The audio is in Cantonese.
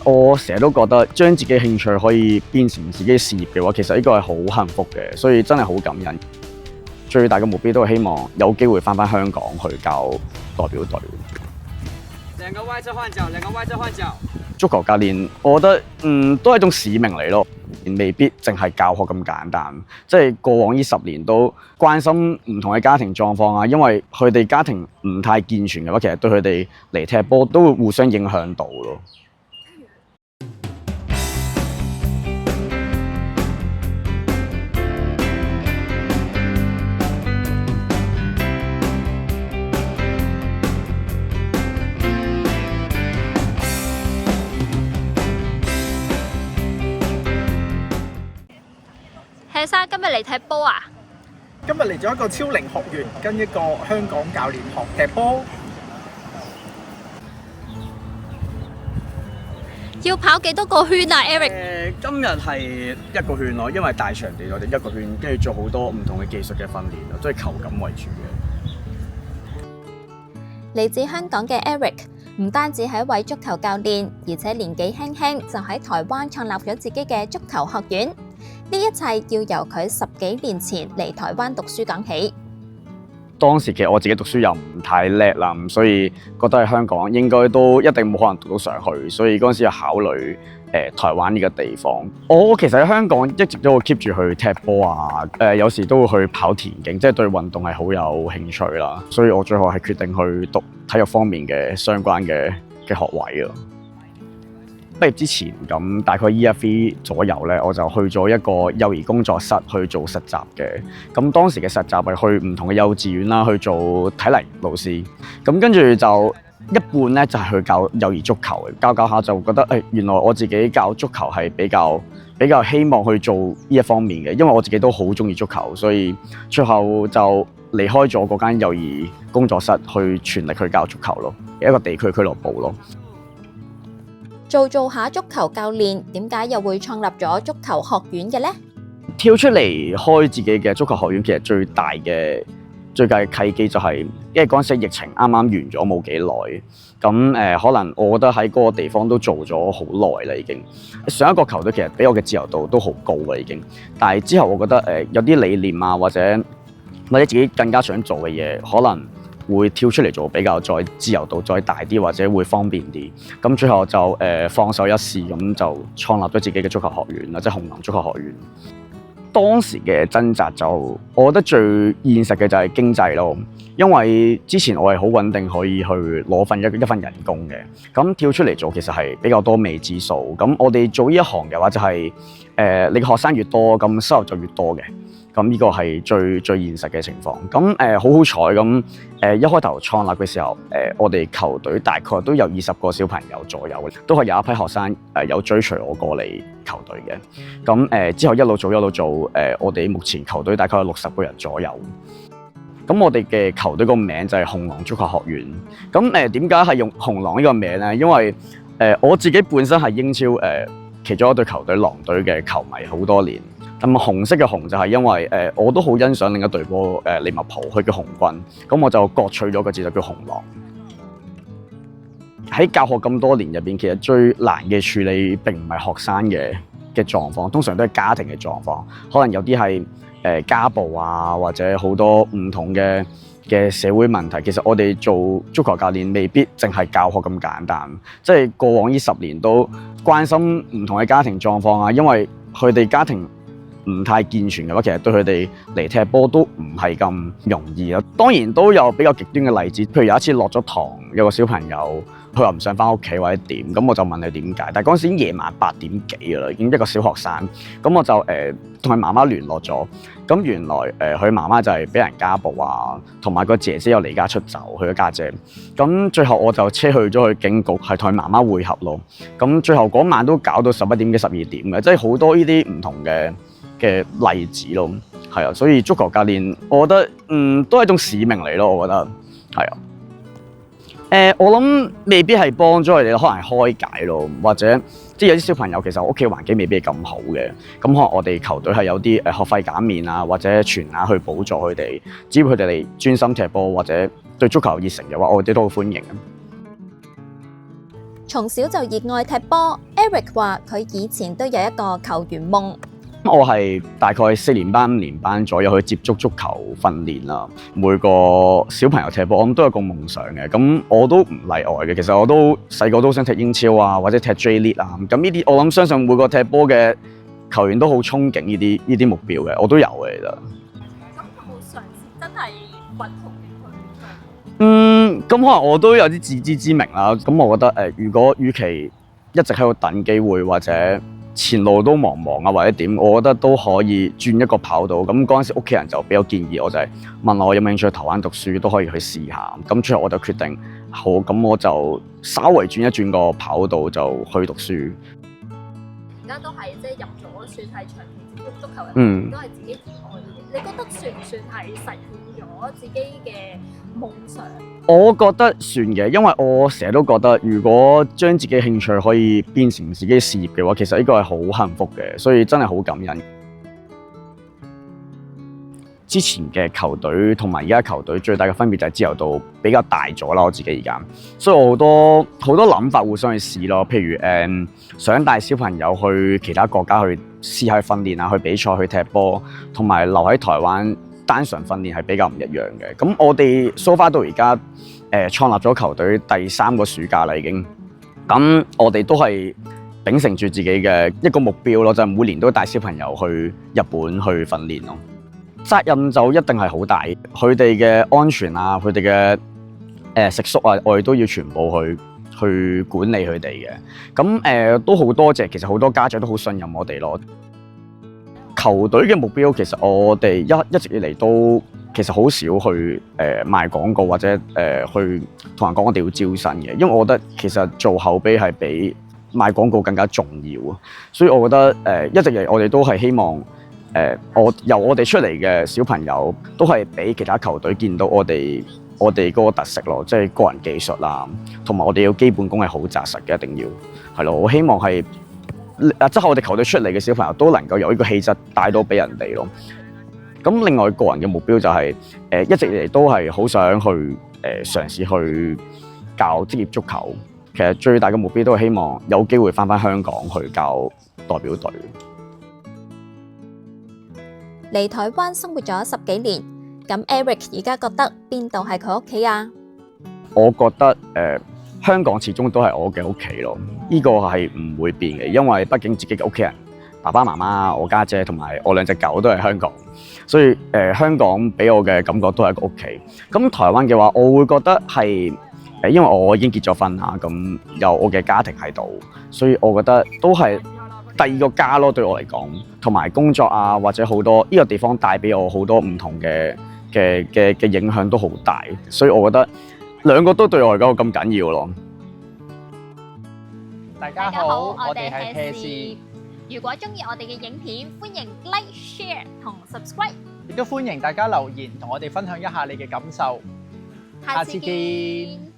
我成日都覺得將自己興趣可以變成自己事業嘅話，其實呢個係好幸福嘅，所以真係好感恩。最大嘅目標都係希望有機會返香港去教代表隊。兩個外側換腳，兩個外側換腳。足球教練，我覺得都係一種使命嚟咯，未必淨係教學咁簡單。即係過往呢10年都關心唔同嘅家庭狀況啊，因為佢哋家庭唔太健全嘅話，其實對佢哋嚟踢波都會互相影響到咯。謝生今日嚟踢波啊？今日嚟咗一個超齡學員，跟一個香港教練學踢波。要跑幾多個圈啊 ，Eric？今日係一個圈咯，因為大場地我哋一個圈，跟住做好多唔同嘅技術嘅訓練咯，都係球感為主嘅。嚟自香港嘅 Eric 唔單止係一位足球教練，而且年紀輕輕就喺台灣創立咗自己嘅足球學院。呢一切要由佢10幾年前嚟台灣讀書講起。當時其實我自己讀書又唔太叻啦，咁所以覺得喺香港應該都一定冇可能讀到上去，所以嗰陣時就考慮台灣呢個地方。我其實喺香港一直都會 keep 住去踢波啊，有時都會去跑田徑，即係對運動係好有興趣啦。所以我最後係決定去讀體育方面嘅相關嘅學位啊。畢業之前咁大概 Year 3左右咧，我就去咗一個幼兒工作室去做實習嘅。咁當時嘅實習係去唔同嘅幼稚園啦，去做體能老師。咁跟住就一半咧就係去教幼兒足球嘅，教下就覺得原來我自己教足球係比較希望去做呢一方面嘅，因為我自己都好中意足球，所以最後就離開咗嗰間幼兒工作室，去全力去教足球咯，一個地區俱樂部咯。做下足球教練，點解又會創立咗足球學院嘅呢？跳出嚟開自己嘅足球學院，其實最大嘅契機就係，因為嗰陣時疫情啱啱完咗冇幾耐，咁可能我覺得喺嗰個地方都做咗好耐啦已經。上一個球隊其實俾我嘅自由度都好高啦已經，但係之後我覺得有啲理念啊，或者自己更加想做嘅嘢，可能會跳出嚟做比較再自由度再大啲，或者會方便啲。咁最後就放手一試，咁就創立咗自己嘅足球學院啦，即係紅狼足球學院。當時嘅掙扎就，我覺得最現實嘅就係經濟咯，因為之前我係好穩定可以去攞一份人工嘅，咁跳出嚟做其實係比較多未知數。咁我哋做呢一行嘅話就係你嘅學生越多，咁收入就越多嘅。咁呢個係最現實嘅情況。咁好好彩咁一開頭創立嘅時候，我哋球隊大概都有20個小朋友左右，都係有一批學生有追隨我過嚟球隊嘅。咁之後一路做，我哋目前球隊大概有60個人左右。咁我哋嘅球隊個名就係紅狼足球學院。咁點解係用紅狼呢個名咧？因為我自己本身係英超其中一隊球隊狼隊嘅球迷好多年。咁紅色嘅紅就係因為我都好欣賞另一隊波利物浦，佢叫紅軍，咁我就各取咗個字就叫紅狼。喺教學咁多年入邊，其實最難嘅處理並唔係學生嘅狀況，通常都係家庭嘅狀況，可能有啲係家暴啊，或者好多唔同嘅社會問題。其實我哋做足球教練未必淨係教學咁簡單，即係過往呢10年都關心唔同嘅家庭狀況啊，因為佢哋家庭唔太健全嘅話，其實對佢哋嚟踢波都唔係咁容易咯。當然都有比較極端嘅例子，譬如有一次落咗堂，有個小朋友佢話唔想翻屋企或者點，咁我就問佢點解。但係嗰陣時已經夜晚8點幾㗎啦，已經一個小學生。咁我就同佢媽媽聯絡咗。咁原來佢媽媽就係俾人家暴啊，同埋個姐姐又離家出走，佢個家姐。咁最後我就車去咗去警局，係同佢媽媽會合咯。咁最後嗰晚都搞到11點幾12點嘅，即係好多呢啲唔同嘅例子咯，係啊，所以足球教練，我覺得都係一種使命嚟咯，我覺得係啊。我諗未必係幫咗佢哋，可能係開解咯，或者即係有啲小朋友其實屋企環境未必係咁好嘅，咁可能我哋球隊係有啲學費減免啊，或者全額去補助佢哋，只要佢哋嚟專心踢波或者對足球熱誠嘅話，我哋都好歡迎。從小就熱愛踢波 Eric 話佢以前都有一個球員夢。我係大概4年班、5年班左右去接觸足球訓練啦。每個小朋友踢波，我諗都有個夢想嘅。咁我都唔例外嘅。其實我都細個都想踢英超啊，或者踢 J League 啊。咁呢啲我諗相信每個踢波嘅球員都好憧憬呢啲目標嘅。我都有嘅，其實。咁有冇嘗試真係揾途徑去做？咁可能我都有啲自知之明啦。咁我覺得如果與其一直喺度等機會或者前路都茫茫啊，或者點，我覺得都可以轉一個跑道。咁嗰陣時屋企人就比較建議我，就係問我有冇興趣去台灣讀書，都可以去試下。咁最後我就決定好，咁我就稍為轉一轉個跑道就去讀書。而家都係即係入咗算係長期接觸足球嘅，都係自己熱愛嘅。你覺得算唔算係實現咗自己嘅夢想？我覺得算嘅，因為我成日都覺得，如果將自己興趣可以變成自己嘅事業嘅話，其實呢個係好幸福嘅，所以真係好感恩。之前嘅球隊同埋而家球隊最大嘅分別就係自由度比較大咗啦，我自己而家，所以我好多諗法互相去試咯。譬如想帶小朋友去其他國家去試下去訓練啊，去比賽、去踢波，同埋留喺台灣單純訓練係比較唔一樣嘅。咁我哋 so far 到而家創立咗球隊第3個暑假啦，已經。咁我哋都係秉承住自己嘅一個目標咯，就係每年都帶小朋友去日本去訓練咯。責任就一定係好大，佢哋嘅安全啊，佢哋嘅食宿啊，我哋都要全部去管理佢哋嘅。咁都好多謝，其實好多家長都好信任我哋咯。球隊嘅目標其實我哋一直以嚟都其實好少去賣廣告或者去同人講我哋要招新嘅，因為我覺得其實做後備係比賣廣告更加重要啊。所以我覺得一直以嚟我哋都係希望。由我哋出嚟嘅小朋友都係俾其他球隊見到我哋嗰個特色咯，即係個人技術啦，同埋我哋要基本功係好紮實嘅，一定要係咯。我希望係即係我哋球隊出嚟嘅小朋友都能夠有呢個氣質帶到俾人哋咯。咁另外個人嘅目標就係一直以嚟都係好想去嘗試去教職業足球。其實最大嘅目標都係希望有機會返香港去教代表隊。嚟台灣生活咗10幾年，咁 Eric 而家覺得邊度係佢屋企啊？我覺得香港始終都係我嘅屋企咯，呢個係唔會變嘅，因為畢竟自己嘅屋企人，爸爸媽媽、我家姐同埋我2隻狗都係香港，所以香港俾我嘅感覺都係一個屋企。咁台灣嘅話，我會覺得係因為我已經結咗婚啦，咁有我嘅家庭喺度，所以我覺得都係第2個家咯，對我嚟講，同埋工作啊，或者好多呢個地方帶俾我好多唔同嘅影響都好大，所以我覺得2個都對我嚟講咁緊要咯。大家好，我哋係 Pair。如果中意我哋嘅影片，歡迎 Like、Share 同 Subscribe。亦都歡迎大家留言同我哋分享一下你嘅感受。下次見。